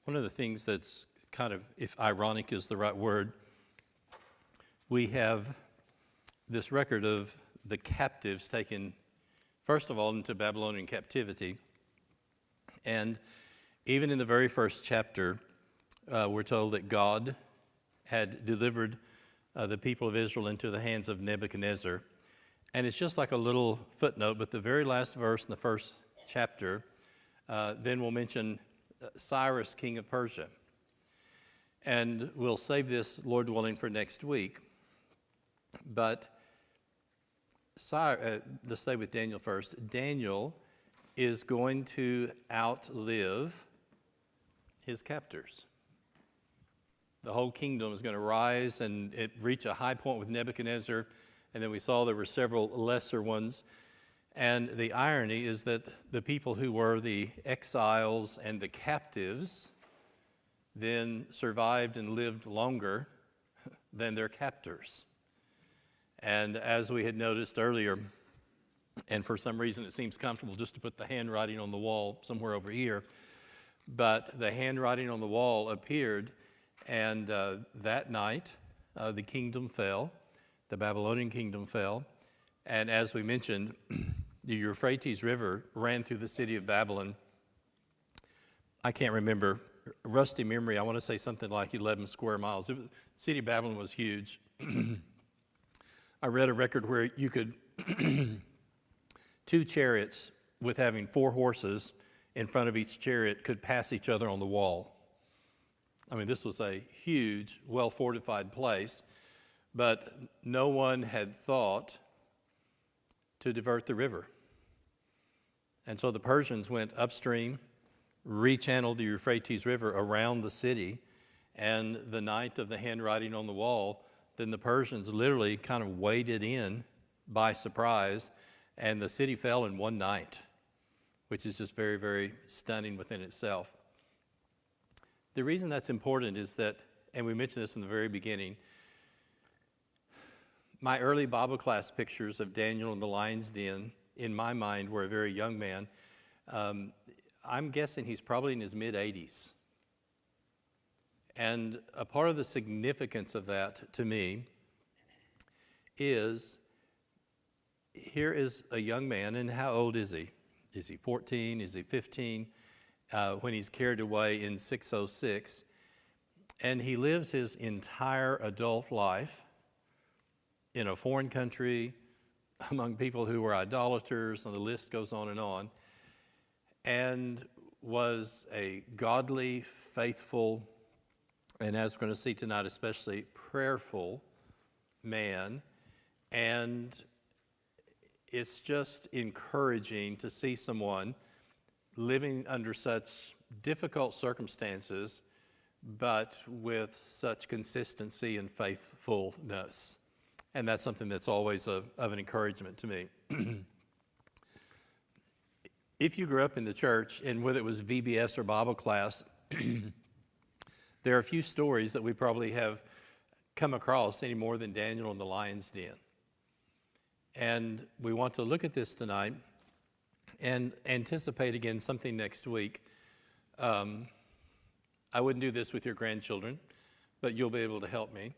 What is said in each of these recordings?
One of the things that's kind of, if ironic is the right word, we have this record of the captives taken, first of all, into Babylonian captivity. And even in the very first chapter, we're told that God had delivered the people of Israel into the hands of Nebuchadnezzar. And it's just like a little footnote, but the very last verse in the first chapter then we'll mention Cyrus, king of Persia. And we'll save this, Lord willing, for next week. But let's stay with Daniel first. Daniel is going to outlive his captors. The whole kingdom is going to rise and it reach a high point with Nebuchadnezzar. And then we saw there were several lesser ones. And the irony is that the people who were the exiles and the captives then survived and lived longer than their captors. And as we had noticed earlier, and for some reason it seems comfortable just to put the handwriting on the wall somewhere over here, but the handwriting on the wall appeared, and that night the kingdom fell, the Babylonian kingdom fell, and as we mentioned, the Euphrates River ran through the city of Babylon. I can't remember, rusty memory, I want to say something like 11 square miles. The city of Babylon was huge. I read a record where you could, 2 chariots with having 4 horses in front of each chariot could pass each other on the wall. I mean, this was a huge, well-fortified place, but no one had thought to divert the river. And so the Persians went upstream, rechanneled the Euphrates River around the city, and the night of the handwriting on the wall, then the Persians literally kind of waded in by surprise, and the city fell in one night, which is just very, very stunning within itself. The reason that's important is that, and we mentioned this in the very beginning, my early Bible class pictures of Daniel in the lion's den, in my mind, were a very young man. I'm guessing he's probably in his mid-80s. And a part of the significance of that to me is, here is a young man, and how old is he? Is he 14? Is he 15? When he's carried away in 606. And he lives his entire adult life in a foreign country, among people who were idolaters, and the list goes on, and was a godly, faithful, and as we're going to see tonight, especially prayerful man. And it's just encouraging to see someone living under such difficult circumstances, but with such consistency and faithfulness. And that's something that's always of an encouragement to me. If you grew up in the church, and whether it was VBS or Bible class, there are a few stories that we probably have come across any more than Daniel in the lion's den. And we want to look at this tonight and anticipate again something next week. I wouldn't do this with your grandchildren, but you'll be able to help me.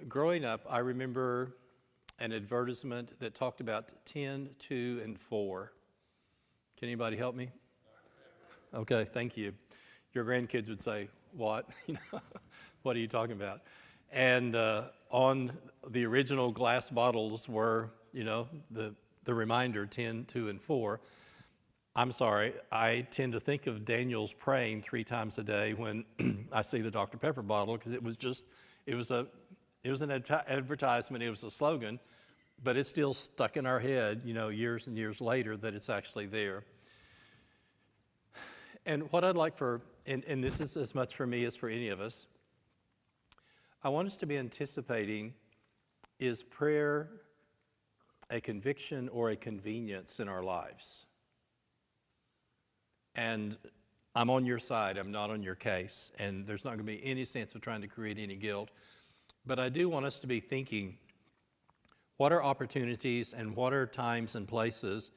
Growing up, I remember an advertisement that talked about 10, 2, and 4. Can anybody help me? Okay, thank you. Your grandkids would say, what? What are you talking about? And on the original glass bottles were, the reminder 10, 2, and 4. I'm sorry, I tend to think of Daniel's praying 3 times a day when I see the Dr. Pepper bottle, because it was an advertisement, it was a slogan, but it's still stuck in our head, years and years later, that it's actually there. And what I'd like and this is as much for me as for any of us, I want us to be anticipating, is prayer a conviction or a convenience in our lives? And I'm on your side, I'm not on your case, and there's not going to be any sense of trying to create any guilt. But I do want us to be thinking, what are opportunities and what are times and places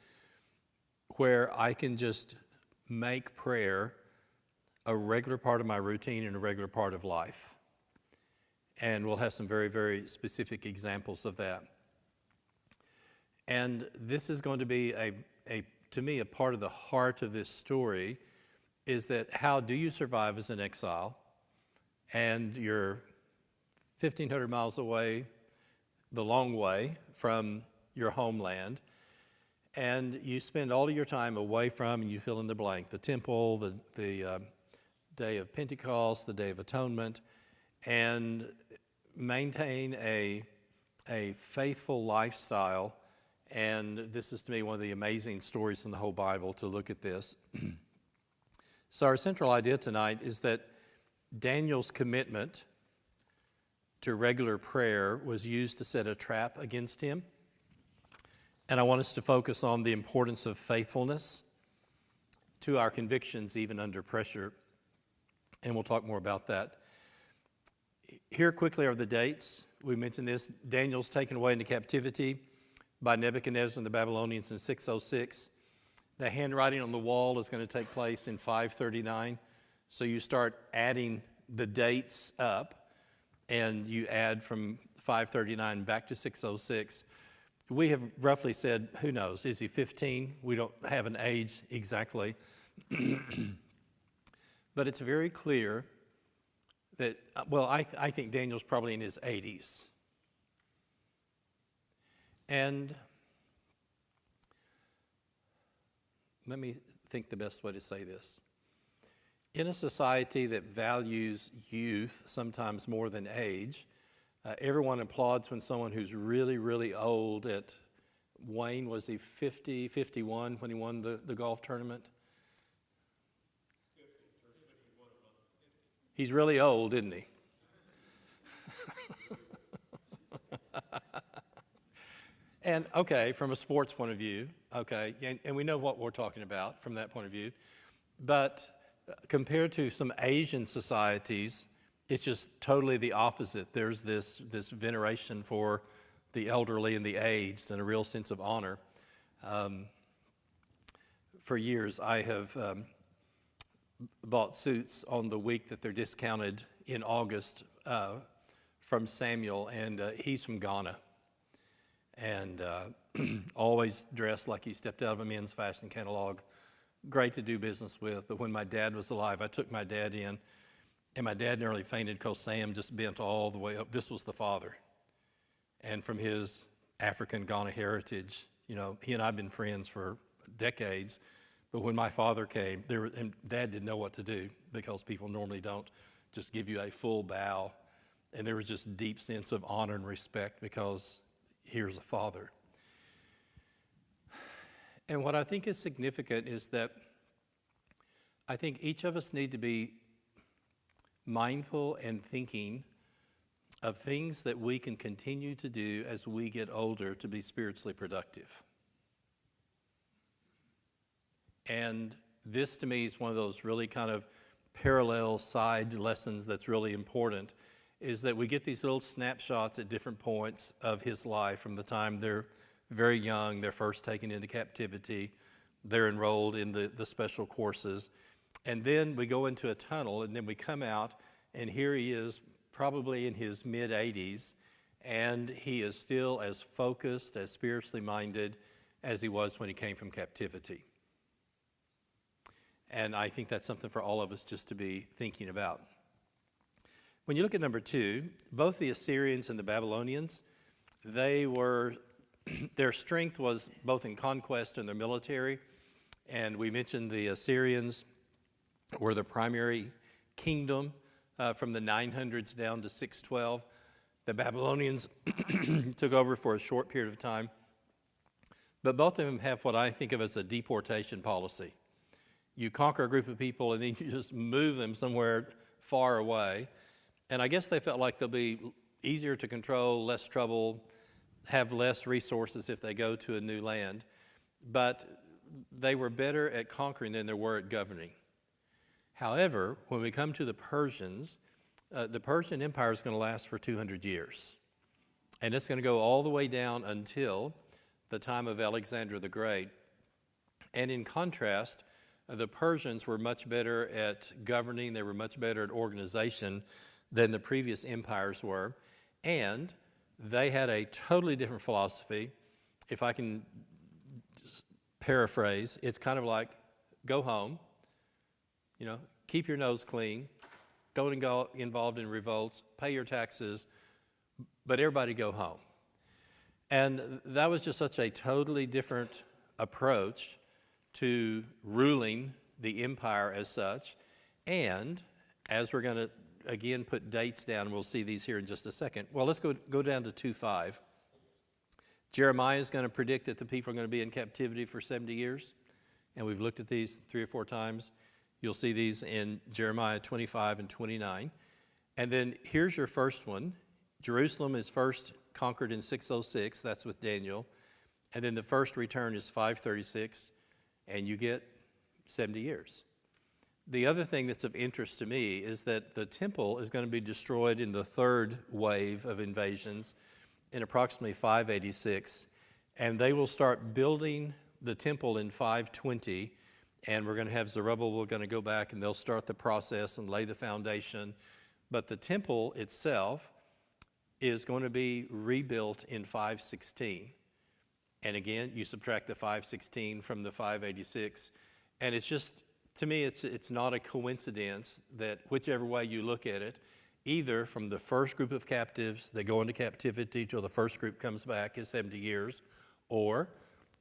where I can just make prayer a regular part of my routine and a regular part of life. And we'll have some very, very specific examples of that. And this is going to be, to me, a part of the heart of this story, is that how do you survive as an exile? And you're 1,500 miles away, the long way from your homeland, and you spend all of your time away from, and you fill in the blank, the temple, the day of Pentecost, the Day of Atonement, and maintain a faithful lifestyle. And this is, to me, one of the amazing stories in the whole Bible to look at this. So our central idea tonight is that Daniel's commitment to regular prayer was used to set a trap against him. And I want us to focus on the importance of faithfulness to our convictions, even under pressure. And we'll talk more about that. Here quickly are the dates. We mentioned this. Daniel's taken away into captivity by Nebuchadnezzar and the Babylonians in 606. The handwriting on the wall is going to take place in 539. So you start adding the dates up, and you add from 539 back to 606. We have roughly said, who knows, is he 15? We don't have an age exactly. But it's very clear that, well, I think Daniel's probably in his 80s. And let me think the best way to say this. In a society that values youth sometimes more than age, everyone applauds when someone who's really, really old Wayne, was he 50, 51 when he won the golf tournament? He's really old, isn't he? And, okay, from a sports point of view, okay, and we know what we're talking about from that point of view, but compared to some Asian societies, it's just totally the opposite. There's this veneration for the elderly and the aged and a real sense of honor. For years, I have bought suits on the week that they're discounted in August from Samuel, and he's from Ghana. And always dressed like he stepped out of a men's fashion catalog. Great to do business with. But when my dad was alive, I took my dad in, and my dad nearly fainted because Sam just bent all the way up. This was the father. And from his African Ghana heritage, you know, he and I have been friends for decades. But when my father came, and Dad didn't know what to do because people normally don't just give you a full bow. And there was just deep sense of honor and respect because here's a father. And what I think is significant is that I think each of us need to be mindful and thinking of things that we can continue to do as we get older to be spiritually productive. And this to me is one of those really kind of parallel side lessons that's really important, is that we get these little snapshots at different points of his life, from the time they're very young, they're first taken into captivity, they're enrolled in the special courses, and then we go into a tunnel, and then we come out, and here he is probably in his mid-80s, and he is still as focused, as spiritually minded as he was when he came from captivity. And I think that's something for all of us just to be thinking about. When you look at number 2, both the Assyrians and the Babylonians, their strength was both in conquest and their military. And we mentioned the Assyrians were the primary kingdom from the 900s down to 612. The Babylonians took over for a short period of time. But both of them have what I think of as a deportation policy. You conquer a group of people and then you just move them somewhere far away. And I guess they felt like they'll be easier to control, less trouble, have less resources if they go to a new land. But they were better at conquering than they were at governing. However, when we come to the Persians, the Persian Empire is going to last for 200 years. And it's going to go all the way down until the time of Alexander the Great. And in contrast, The Persians were much better at governing, they were much better at organization than the previous empires were, and they had a totally different philosophy. If I can paraphrase, it's kind of like, go home, keep your nose clean, don't get involved in revolts, pay your taxes, but everybody go home. And that was just such a totally different approach to ruling the empire as such. And as we're going to, again, put dates down, we'll see these here in just a second. Well, let's go down to 2:5. Jeremiah is going to predict that the people are going to be in captivity for 70 years. And we've looked at these 3 or 4 times. You'll see these in Jeremiah 25 and 29. And then here's your first one. Jerusalem is first conquered in 606. That's with Daniel. And then the first return is 536. And you get 70 years. The other thing that's of interest to me is that the temple is going to be destroyed in the third wave of invasions in approximately 586, and they will start building the temple in 520, and we're going to have Zerubbabel going to go back and they'll start the process and lay the foundation. But the temple itself is going to be rebuilt in 516. And again, you subtract the 516 from the 586, and it's just, to me, it's not a coincidence that whichever way you look at it, either from the first group of captives that go into captivity till the first group comes back is 70 years, or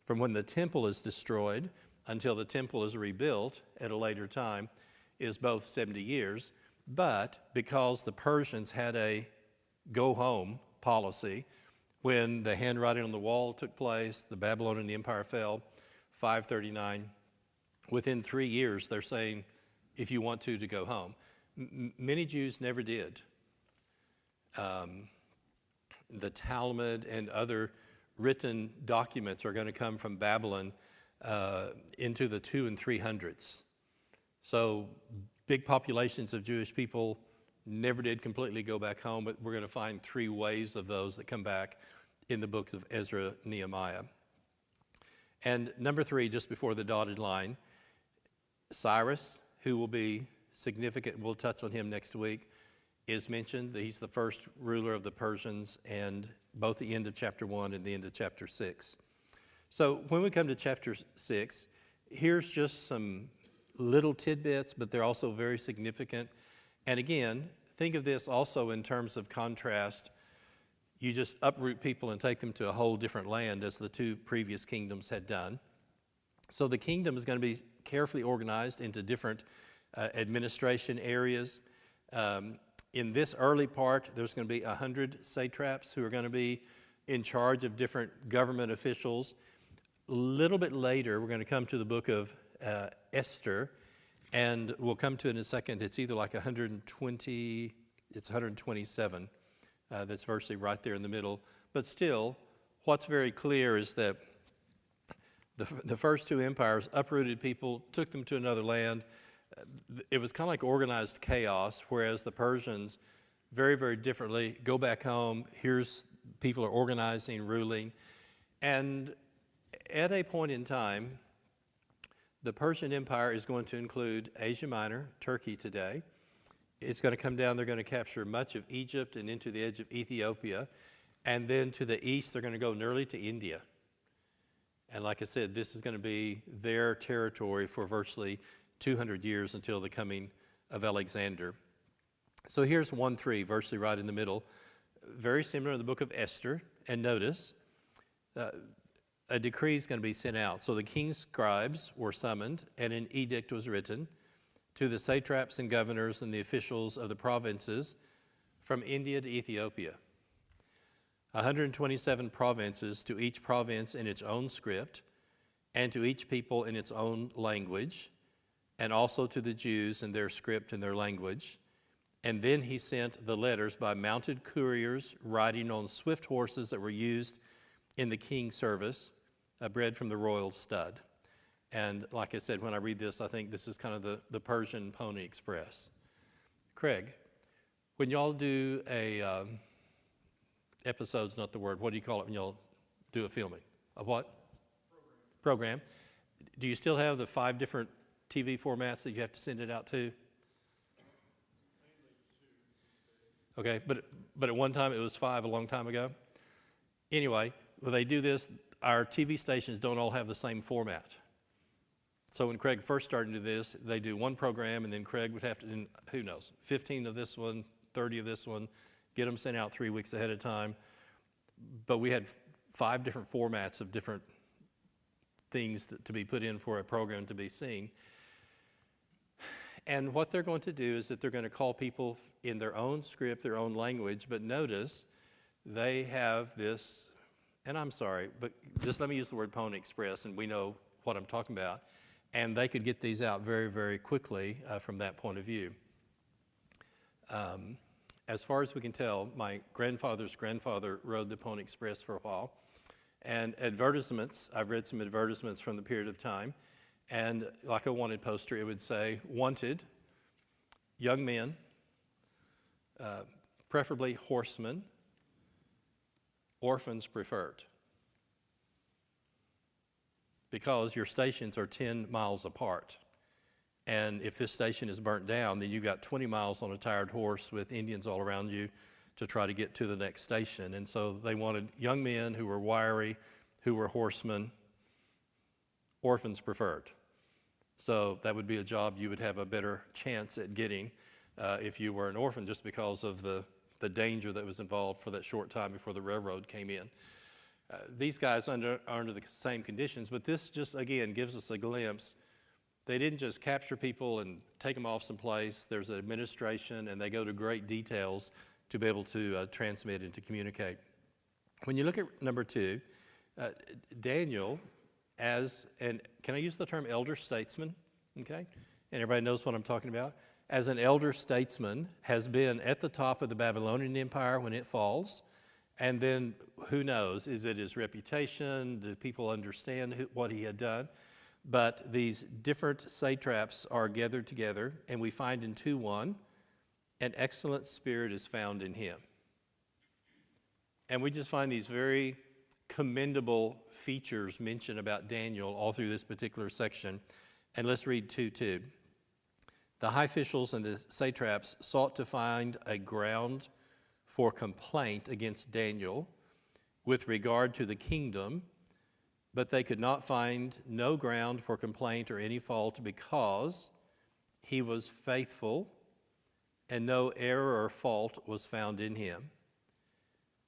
from when the temple is destroyed until the temple is rebuilt at a later time is both 70 years. But because the Persians had a go-home policy, when the handwriting on the wall took place, the Babylonian Empire fell, 539, within 3 years they're saying, if you want to go home. Many Jews never did. The Talmud and other written documents are going to come from Babylon into the 200s and 300s. So big populations of Jewish people never did completely go back home, but we're going to find 3 waves of those that come back in the books of Ezra, Nehemiah. And number 3, just before the dotted line, Cyrus, who will be significant, we'll touch on him next week, is mentioned. He's the first ruler of the Persians, and both the end of chapter 1 and the end of chapter 6. So when we come to chapter 6, here's just some little tidbits, but they're also very significant. And again, think of this also in terms of contrast. You just uproot people and take them to a whole different land, as the 2 previous kingdoms had done. So the kingdom is going to be carefully organized into different administration areas. In this early part, there's going to be 100 satraps who are going to be in charge of different government officials. A little bit later, we're going to come to the book of Esther, and we'll come to it in a second. It's either like 120, it's 127. That's virtually right there in the middle. But still, what's very clear is that the first 2 empires uprooted people, took them to another land. It was kind of like organized chaos, whereas the Persians, very, very differently, go back home. Here's people are organizing, ruling. And at a point in time, the Persian Empire is going to include Asia Minor, Turkey today. It's going to come down. They're going to capture much of Egypt and into the edge of Ethiopia. And then to the east, they're going to go nearly to India. And like I said, this is going to be their territory for virtually 200 years until the coming of Alexander. So here's 1:3, virtually right in the middle. Very similar to the book of Esther. And notice, a decree is going to be sent out. So the king's scribes were summoned, and an edict was written to the satraps and governors and the officials of the provinces from India to Ethiopia. 127 provinces, to each province in its own script, and to each people in its own language, and also to the Jews in their script and their language. And then he sent the letters by mounted couriers riding on swift horses that were used in the king's service, bred from the royal stud. And like I said, when I read this, I think this is kind of the Persian Pony Express. Craig, when y'all do a episode's not the word, what do you call it when y'all do a filming? A what? Program. Do you still have the 5 different TV formats that you have to send it out to? Okay, but at one time it was 5 a long time ago. Anyway, when they do this, our TV stations don't all have the same format. So when Craig first started to do this, they do one program, and then Craig would have to, who knows, 15 of this one, 30 of this one, get them sent out 3 weeks ahead of time. But we had 5 different formats of different things to be put in for a program to be seen. And what they're going to do is that they're going to call people in their own script, their own language, but notice they have this, and I'm sorry, but just let me use the word Pony Express, and we know what I'm talking about. And they could get these out very, very quickly from that point of view. As far as we can tell, my grandfather's grandfather rode the Pony Express for a while. And advertisements, I've read some advertisements from the period of time, and like a wanted poster, it would say, wanted, young men, preferably horsemen, orphans preferred. Because your stations are 10 miles apart. And if this station is burnt down, then you've got 20 miles on a tired horse with Indians all around you to try to get to the next station. And so they wanted young men who were wiry, who were horsemen, orphans preferred. So that would be a job you would have a better chance at getting if you were an orphan, just because of the danger that was involved for that short time before the railroad came in. These guys are under the same conditions, but this just, again, gives us a glimpse. They didn't just capture people and take them off someplace. There's an administration, and they go to great details to be able to transmit and to communicate. When you look at number 2, Daniel, as, and can I use the term elder statesman? Okay, and everybody knows what I'm talking about. As an elder statesman, has been at the top of the Babylonian Empire when it falls, and then who knows, is it his reputation? Do people understand what he had done? But these different satraps are gathered together, and we find in 2:1, an excellent spirit is found in him. And we just find these very commendable features mentioned about Daniel all through this particular section. And let's read 2:2. The high officials and the satraps sought to find a ground for complaint against Daniel with regard to the kingdom, but they could not find no ground for complaint or any fault, because he was faithful and no error or fault was found in him.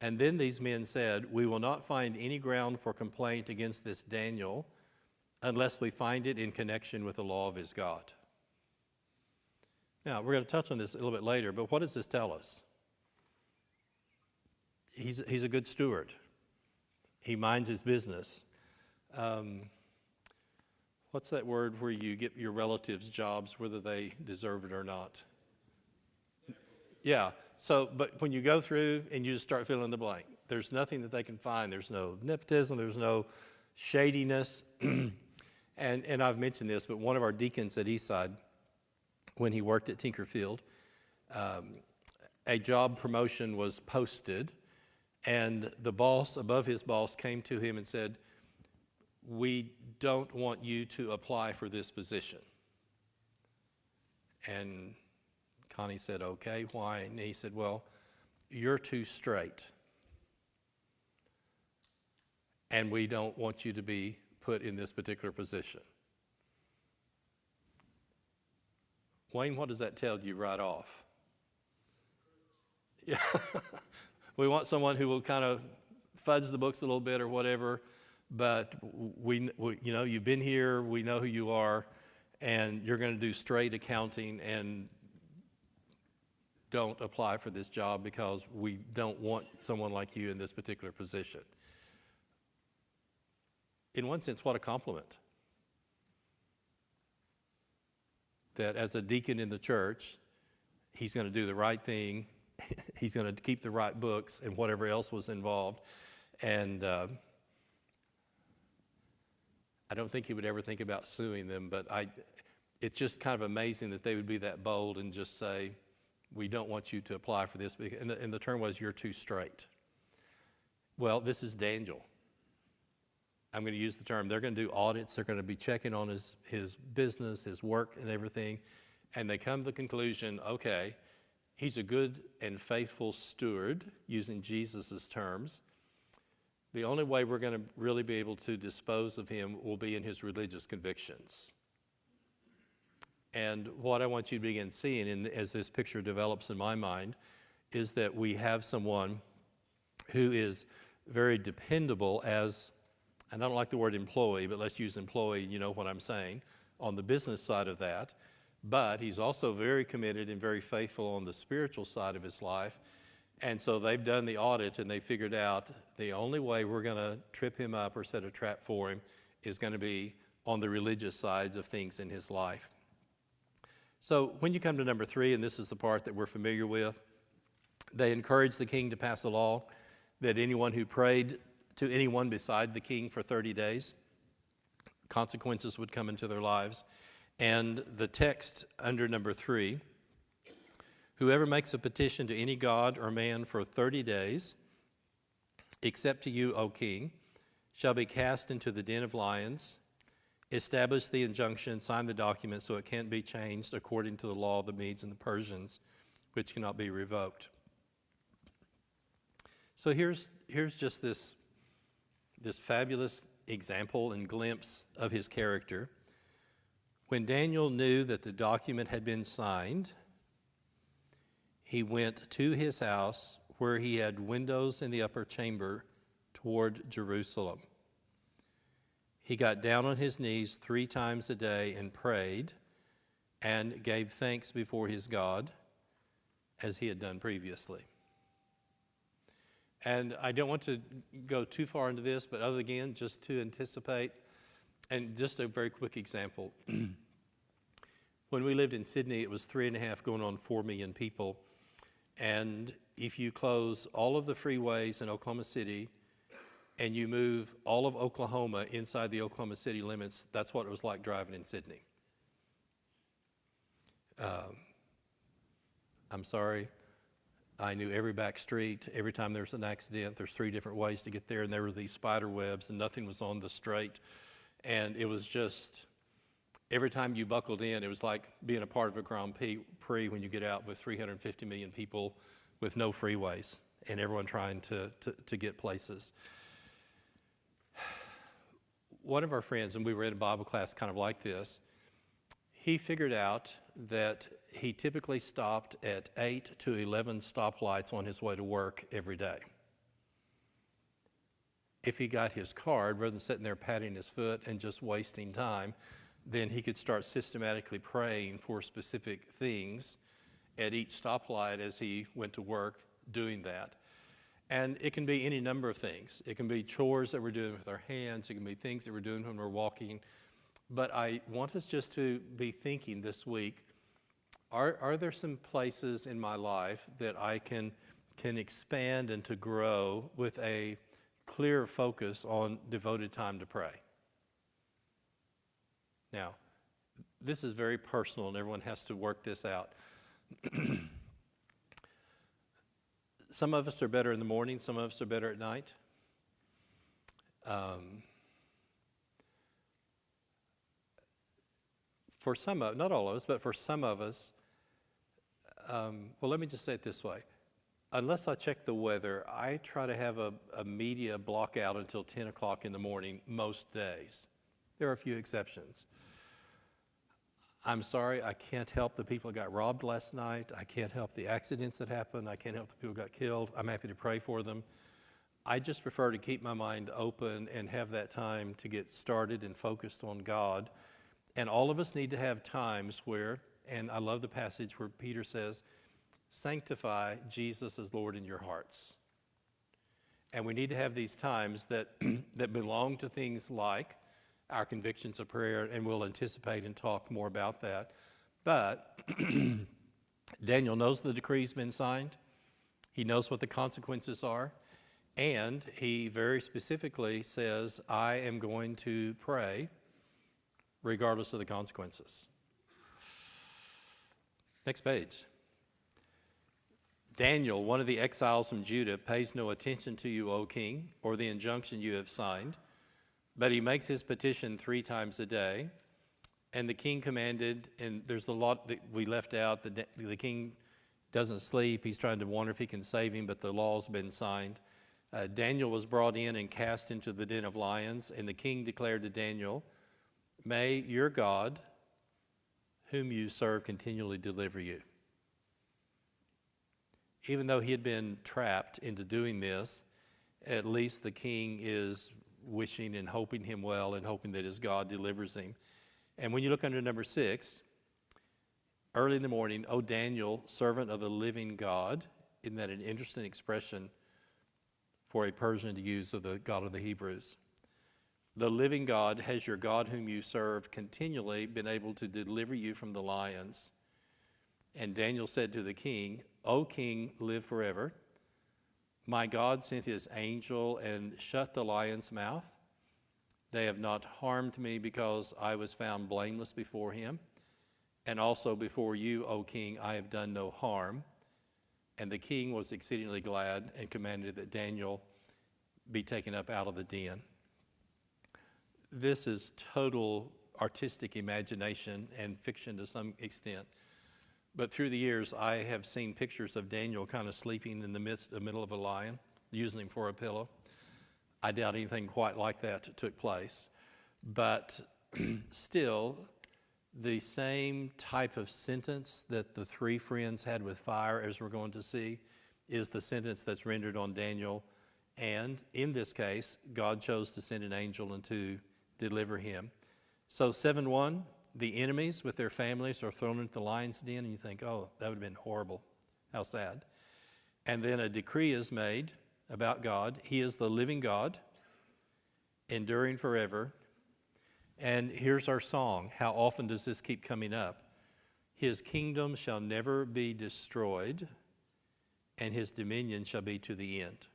And then these men said, we will not find any ground for complaint against this Daniel unless we find it in connection with the law of his God. Now, we're going to touch on this a little bit later, but what does this tell us? He's a good steward. He minds his business. What's that word where you get your relatives jobs, whether they deserve it or not? Yeah, so, but when you go through and you just start filling in the blank, there's nothing that they can find. There's no nepotism, there's no shadiness. And I've mentioned this, but one of our deacons at Eastside, when he worked at Tinkerfield, a job promotion was posted, and the boss, above his boss, came to him and said, we don't want you to apply for this position. And Connie said, okay, why? And he said, well, you're too straight, and we don't want you to be put in this particular position. Wayne, what does that tell you right off? Yeah. We want someone who will kind of fudge the books a little bit or whatever, but we you know, you've been here, we know who you are, and you're going to do straight accounting, and don't apply for this job because we don't want someone like you in this particular position. In one sense, what a compliment. That as a deacon in the church, he's going to do the right thing, he's going to keep the right books and whatever else was involved. And I don't think he would ever think about suing them, but it's just kind of amazing that they would be that bold and just say, we don't want you to apply for this. And the term was, you're too straight. Well, this is Daniel. I'm going to use the term, they're going to do audits. They're going to be checking on his business, his work, and everything. And they come to the conclusion, okay, he's a good and faithful steward, using Jesus' terms. The only way we're going to really be able to dispose of him will be in his religious convictions. And what I want you to begin seeing as this picture develops in my mind is that we have someone who is very dependable as, and I don't like the word employee, but let's use employee, you know what I'm saying, on the business side of that. But he's also very committed and very faithful on the spiritual side of his life. And so they've done the audit and they figured out the only way we're going to trip him up or set a trap for him is going to be on the religious sides of things in his life. So when you come to number 3, and this is the part that we're familiar with, they encouraged the king to pass a law that anyone who prayed to anyone beside the king for 30 days, consequences would come into their lives. And the text under number 3, whoever makes a petition to any god or man for 30 days, except to you, O king, shall be cast into the den of lions. Establish the injunction, sign the document so it can't be changed according to the law of the Medes and the Persians, which cannot be revoked. So here's just this fabulous example and glimpse of his character. When Daniel knew that the document had been signed, he went to his house where he had windows in the upper chamber toward Jerusalem. He got down on his knees 3 times a day and prayed and gave thanks before his God as he had done previously. And I don't want to go too far into this, but other again, just to anticipate, and just a very quick example. When we lived in Sydney, it was 3.5 going on 4 million people. And if you close all of the freeways in Oklahoma City and you move all of Oklahoma inside the Oklahoma City limits, that's what it was like driving in Sydney. I'm sorry. I knew every back street. Every time there's an accident, there's 3 different ways to get there, and there were these spider webs, and nothing was on the straight. And it was just, every time you buckled in, it was like being a part of a Grand Prix when you get out with 350 million people with no freeways and everyone trying to get places. One of our friends, and we were in a Bible class kind of like this, he figured out that he typically stopped at 8 to 11 stoplights on his way to work every day. If he got his card, rather than sitting there patting his foot and just wasting time, then he could start systematically praying for specific things at each stoplight as he went to work doing that. And it can be any number of things. It can be chores that we're doing with our hands. It can be things that we're doing when we're walking. But I want us just to be thinking this week, are there some places in my life that I can expand and to grow with a clear focus on devoted time to pray? Now, this is very personal and everyone has to work this out. Some of us are better in the morning, some of us are better at night. For some of, not all of us, but for some of us, well, let me just say it this way. Unless I check the weather, I try to have a media block out until 10 o'clock in the morning most days. There are a few exceptions. I'm sorry, I can't help the people that got robbed last night. I can't help the accidents that happened. I can't help the people who got killed. I'm happy to pray for them. I just prefer to keep my mind open and have that time to get started and focused on God. And all of us need to have times where, and I love the passage where Peter says, sanctify Jesus as Lord in your hearts. And we need to have these times that, that belong to things like our convictions of prayer, and we'll anticipate and talk more about that. But Daniel knows the decree's been signed. He knows what the consequences are. And he very specifically says, I am going to pray regardless of the consequences. Next page. Daniel, one of the exiles from Judah, pays no attention to you, O king, or the injunction you have signed, But he makes his petition 3 times a day. And the king commanded, and there's a lot that we left out. The king doesn't sleep. He's trying to wonder if he can save him, but the law's been signed. Daniel was brought in and cast into the den of lions, and the king declared to Daniel, "May your God, whom you serve, continually deliver you." Even though he had been trapped into doing this, at least the king is wishing and hoping him well and hoping that his God delivers him. And when you look under number 6, early in the morning, "O Daniel, servant of the living God," isn't that an interesting expression for a Persian to use of the God of the Hebrews? "The living God, has your God whom you serve continually been able to deliver you from the lions?" And Daniel said to the king, "O king, live forever. My God sent his angel and shut the lion's mouth. They have not harmed me because I was found blameless before him. And also before you, O king, I have done no harm." And the king was exceedingly glad and commanded that Daniel be taken up out of the den. This is total artistic imagination and fiction to some extent. But through the years, I have seen pictures of Daniel kind of sleeping in the middle of a lion, using him for a pillow. I doubt anything quite like that took place. But still, the same type of sentence that the 3 friends had with fire, as we're going to see, is the sentence that's rendered on Daniel. And in this case, God chose to send an angel and to deliver him. So 7:1, the enemies with their families are thrown into the lion's den, and you think, oh, that would have been horrible. How sad. And then a decree is made about God. He is the living God, enduring forever. And here's our song. How often does this keep coming up? "His kingdom shall never be destroyed, and his dominion shall be to the end."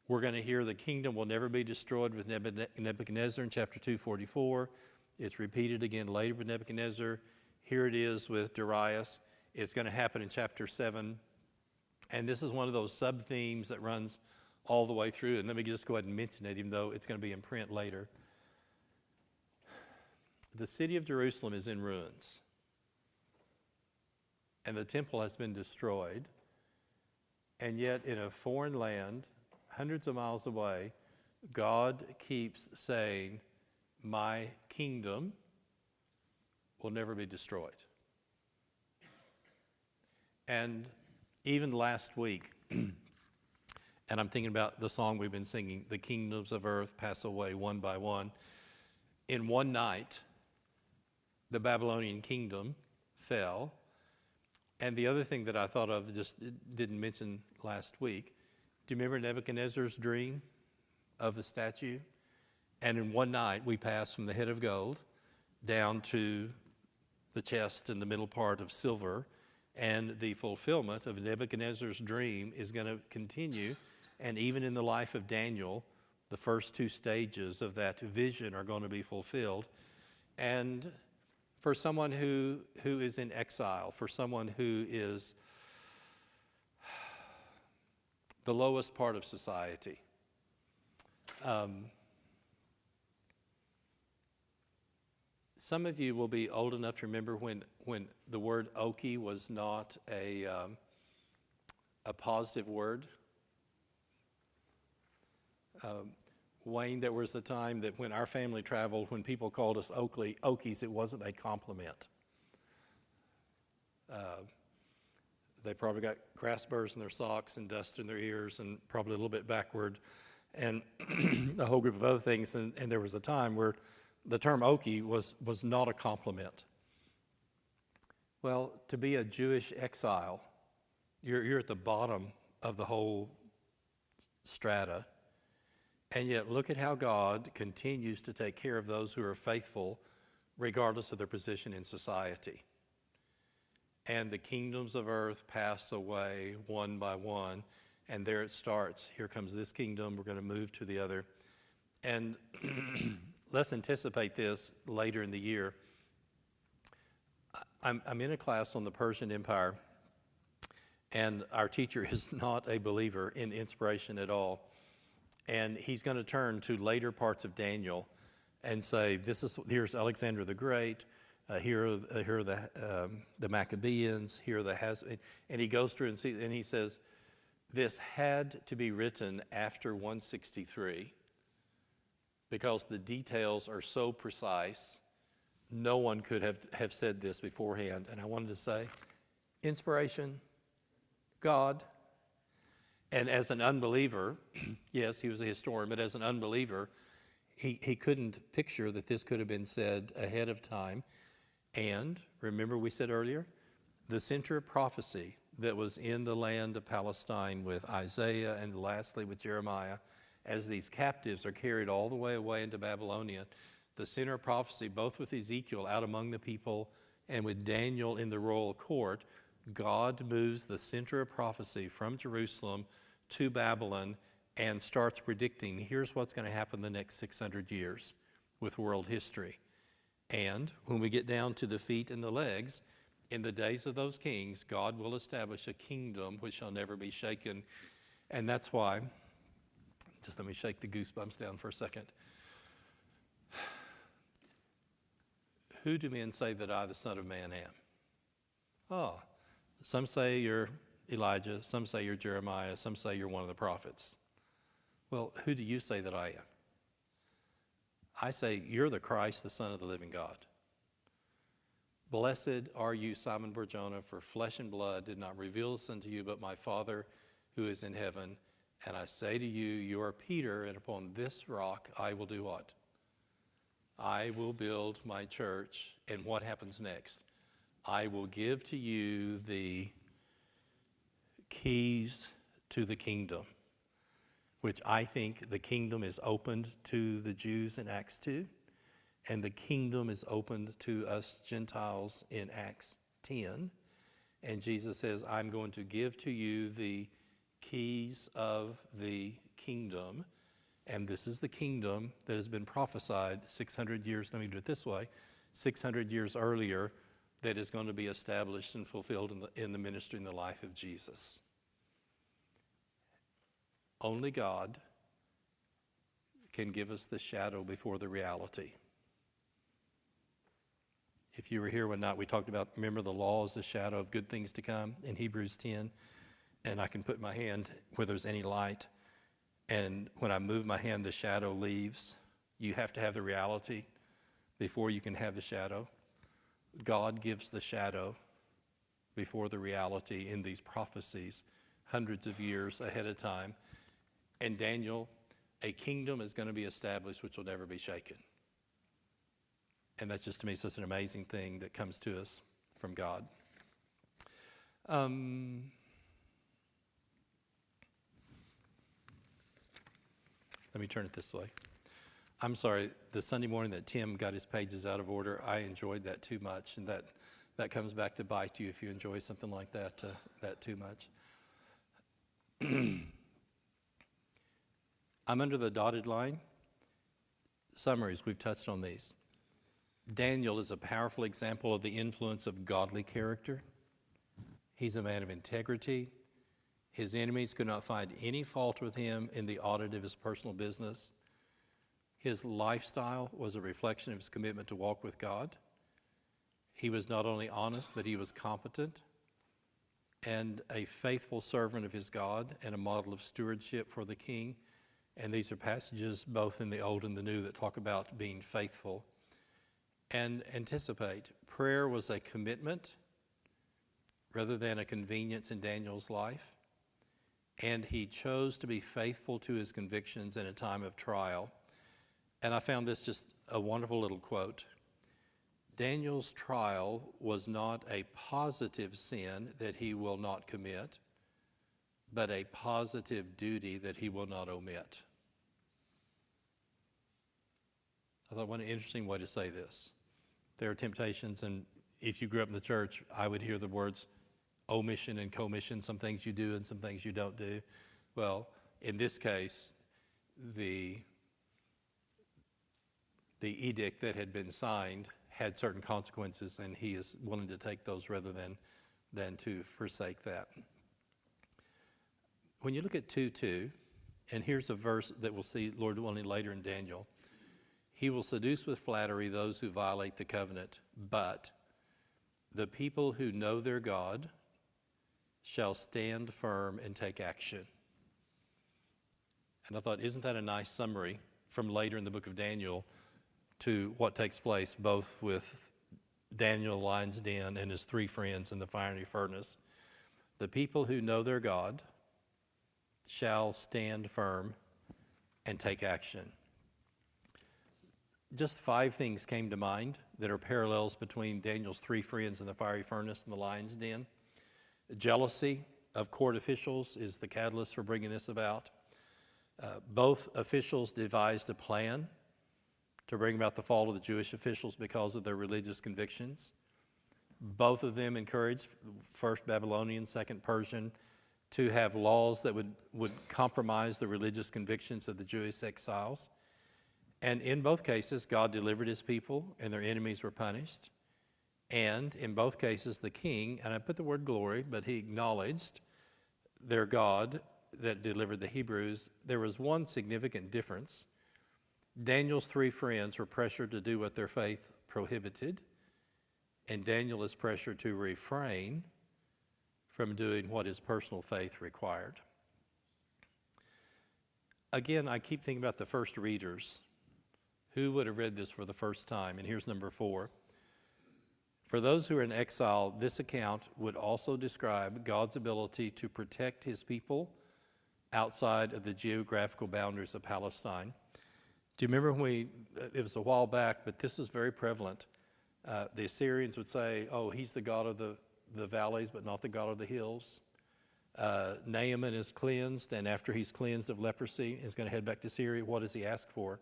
We're going to hear the kingdom will never be destroyed with Nebuchadnezzar in chapter 2:44. It's repeated again later with Nebuchadnezzar. Here it is with Darius. It's going to happen in chapter 7. And this is one of those sub-themes that runs all the way through. And let me just go ahead and mention it, even though it's going to be in print later. The city of Jerusalem is in ruins, and the temple has been destroyed. And yet in a foreign land, hundreds of miles away, God keeps saying, "My kingdom will never be destroyed." And even last week, and I'm thinking about the song we've been singing, "The kingdoms of earth pass away one by one." In one night, the Babylonian kingdom fell. And the other thing that I thought of, just didn't mention last week, do you remember Nebuchadnezzar's dream of the statue? And in one night, we passed from the head of gold down to the chest and the middle part of silver. And the fulfillment of Nebuchadnezzar's dream is going to continue. And even in the life of Daniel, the first 2 stages of that vision are going to be fulfilled. And for someone who is in exile, for someone who is the lowest part of society, some of you will be old enough to remember when the word "okie" was not a positive word. Wayne, there was a time that when our family traveled, when people called us Okies, it wasn't a compliment. They probably got grass burrs in their socks and dust in their ears and probably a little bit backward and a whole group of other things. And there was a time where the term Okie was not a compliment. Well, to be a Jewish exile, you're at the bottom of the whole strata. And yet look at how God continues to take care of those who are faithful regardless of their position in society. And the kingdoms of earth pass away one by one, and there it starts. Here comes this kingdom, we're going to move to the other. And let's anticipate this later in the year. I'm in a class on the Persian Empire, and our teacher is not a believer in inspiration at all. And he's going to turn to later parts of Daniel and say, here's Alexander the Great, here are the Maccabees, here are the and he goes through and he says, this had to be written after 163 because the details are so precise. No one could have said this beforehand. And I wanted to say, inspiration, God. And as an unbeliever, yes, he was a historian, but as an unbeliever, he couldn't picture that this could have been said ahead of time. And remember we said earlier, the center of prophecy that was in the land of Palestine with Isaiah and lastly with Jeremiah, as these captives are carried all the way away into Babylonia, the center of prophecy, both with Ezekiel out among the people and with Daniel in the royal court, God moves the center of prophecy from Jerusalem to Babylon and starts predicting, here's what's going to happen the next 600 years with world history. And when we get down to the feet and the legs, in the days of those kings, God will establish a kingdom which shall never be shaken. And that's why, just let me shake the goosebumps down for a second. Who do men say that I, the Son of Man, am? Oh, some say you're Elijah, some say you're Jeremiah, some say you're one of the prophets. Well, who do you say that I am? I say you're the Christ, the Son of the living God. Blessed are you, Simon Barjona, for flesh and blood did not reveal this unto you, but my Father who is in heaven. And I say to you, you are Peter, and upon this rock I will do what? I will build my church. And what happens next? I will give to you the keys to the kingdom, which I think the kingdom is opened to the Jews in Acts 2, and the kingdom is opened to us Gentiles in Acts 10. And Jesus says, I'm going to give to you the keys of the kingdom. And this is the kingdom that has been prophesied 600 years, let me do it this way, 600 years earlier, that is going to be established and fulfilled in the ministry and the life of Jesus. Only God can give us the shadow before the reality. If you were here one night, we talked about, remember the law is the shadow of good things to come in Hebrews 10. And I can put my hand where there's any light. And when I move my hand, the shadow leaves. You have to have the reality before you can have the shadow. God gives the shadow before the reality in these prophecies, hundreds of years ahead of time. And Daniel, a kingdom is going to be established which will never be shaken. And that's just to me such an amazing thing that comes to us from God. Let me turn it this way. I'm sorry, the Sunday morning that Tim got his pages out of order, I enjoyed that too much, and that comes back to bite you if you enjoy something like that too much. I'm under the dotted line. Summaries, we've touched on these. Daniel is a powerful example of the influence of godly character. He's a man of integrity. His enemies could not find any fault with him in the audit of his personal business. His lifestyle was a reflection of his commitment to walk with God. He was not only honest, but he was competent and a faithful servant of his God and a model of stewardship for the king. And these are passages both in the Old and the New that talk about being faithful. And anticipate, prayer was a commitment rather than a convenience in Daniel's life. And he chose to be faithful to his convictions in a time of trial. And I found this just a wonderful little quote. Daniel's trial was not a positive sin that he will not commit, but a positive duty that he will not omit. I thought, what an interesting way to say this. There are temptations, and if you grew up in the church, I would hear the words omission and commission, some things you do and some things you don't do. Well, in this case, the edict that had been signed had certain consequences, and he is willing to take those rather than to forsake that. When you look at 2:2 And here's a verse that we'll see, Lord willing, later in Daniel. He will seduce with flattery those who violate the covenant, but the people who know their God shall stand firm and take action. And I thought, isn't that a nice summary from later in the book of Daniel to what takes place both with Daniel, the lion's den, and his three friends in the fiery furnace? The people who know their God shall stand firm and take action. Just 5 things came to mind that are parallels between Daniel's 3 friends in the fiery furnace and the lion's den. Jealousy of court officials is the catalyst for bringing this about. Both officials devised a plan to bring about the fall of the Jewish officials because of their religious convictions. Both of them encouraged, first Babylonian, second Persian, to have laws that would compromise the religious convictions of the Jewish exiles. And in both cases, God delivered his people and their enemies were punished. And in both cases, the king, and I put the word glory, but he acknowledged their God that delivered the Hebrews. There was one significant difference. Daniel's 3 friends were pressured to do what their faith prohibited, and Daniel is pressured to refrain from doing what his personal faith required. Again, I keep thinking about the first readers. Who would have read this for the first time? And here's number 4. For those who are in exile, this account would also describe God's ability to protect his people outside of the geographical boundaries of Palestine. Do you remember when it was a while back, but this was very prevalent. The Assyrians would say, oh, he's the God of the valleys, but not the God of the hills. Naaman is cleansed, and after he's cleansed of leprosy, is going to head back to Syria. What does he ask for?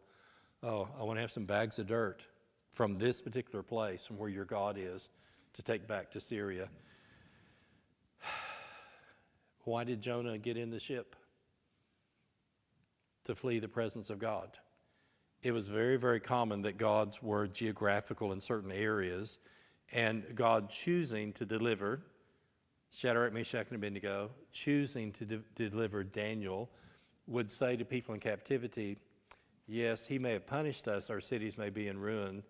Oh, I want to have some bags of dirt from this particular place, from where your God is, to take back to Syria. Why did Jonah get in the ship? To flee the presence of God. It was very, very common that gods were geographical in certain areas, and God choosing to deliver Shadrach, Meshach, and Abednego, choosing to deliver Daniel, would say to people in captivity, yes, he may have punished us, our cities may be in ruin,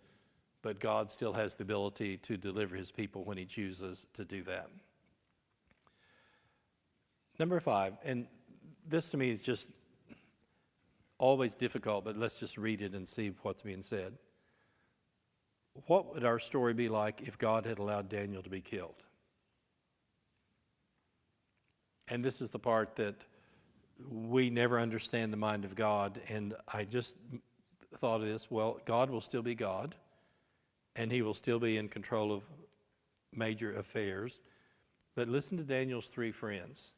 but God still has the ability to deliver his people when he chooses to do that. Number 5, and this to me is just always difficult, but let's just read it and see what's being said. What would our story be like if God had allowed Daniel to be killed? And this is the part that we never understand the mind of God, and I just thought of this, well, God will still be God, and he will still be in control of major affairs. But listen to Daniel's 3 friends.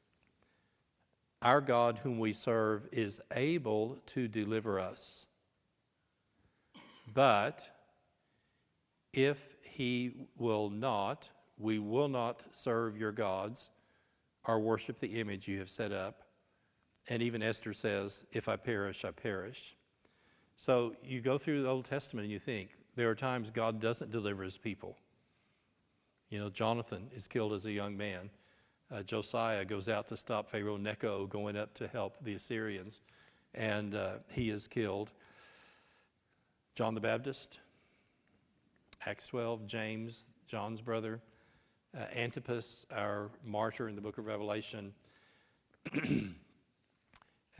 Our God whom we serve is able to deliver us. But if he will not, we will not serve your gods or worship the image you have set up. And even Esther says, if I perish, I perish. So you go through the Old Testament and you think, there are times God doesn't deliver his people. You know, Jonathan is killed as a young man. Josiah goes out to stop Pharaoh Necho going up to help the Assyrians, and he is killed. John the Baptist, Acts 12, James, John's brother, Antipas, our martyr in the book of Revelation. And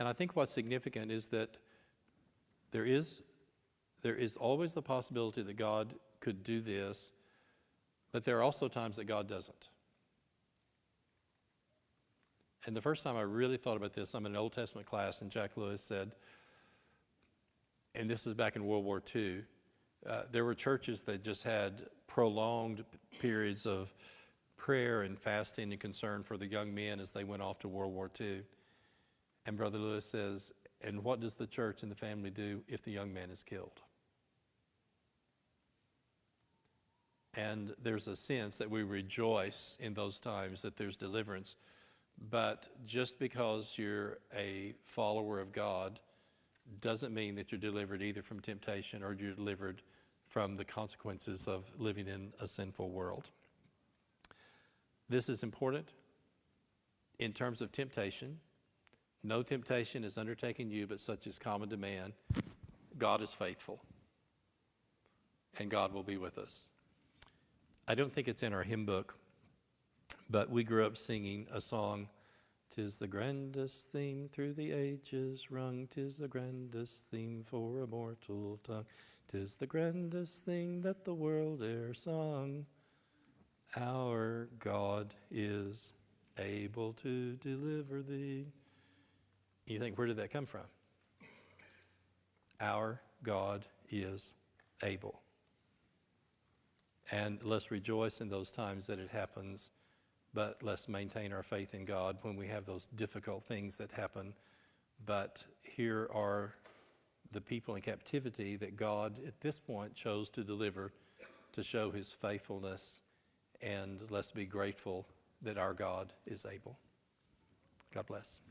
I think what's significant is that there is always the possibility that God could do this, but there are also times that God doesn't. And the first time I really thought about this, I'm in an Old Testament class, and Jack Lewis said, and this is back in World War II, there were churches that just had prolonged periods of prayer and fasting and concern for the young men as they went off to World War II. And Brother Lewis says, and what does the church and the family do if the young man is killed? And there's a sense that we rejoice in those times that there's deliverance. But just because you're a follower of God doesn't mean that you're delivered either from temptation or you're delivered from the consequences of living in a sinful world. This is important in terms of temptation. No temptation is undertaken you, but such is common to man. God is faithful, and God will be with us. I don't think it's in our hymn book, but we grew up singing a song, "'Tis the grandest theme through the ages rung, 'tis the grandest theme for a mortal tongue, 'tis the grandest thing that the world e'er sung. Our God is able to deliver thee." You think, where did that come from? Our God is able. And let's rejoice in those times that it happens, but let's maintain our faith in God when we have those difficult things that happen. But here are the people in captivity that God at this point chose to deliver to show his faithfulness, and let's be grateful that our God is able. God bless.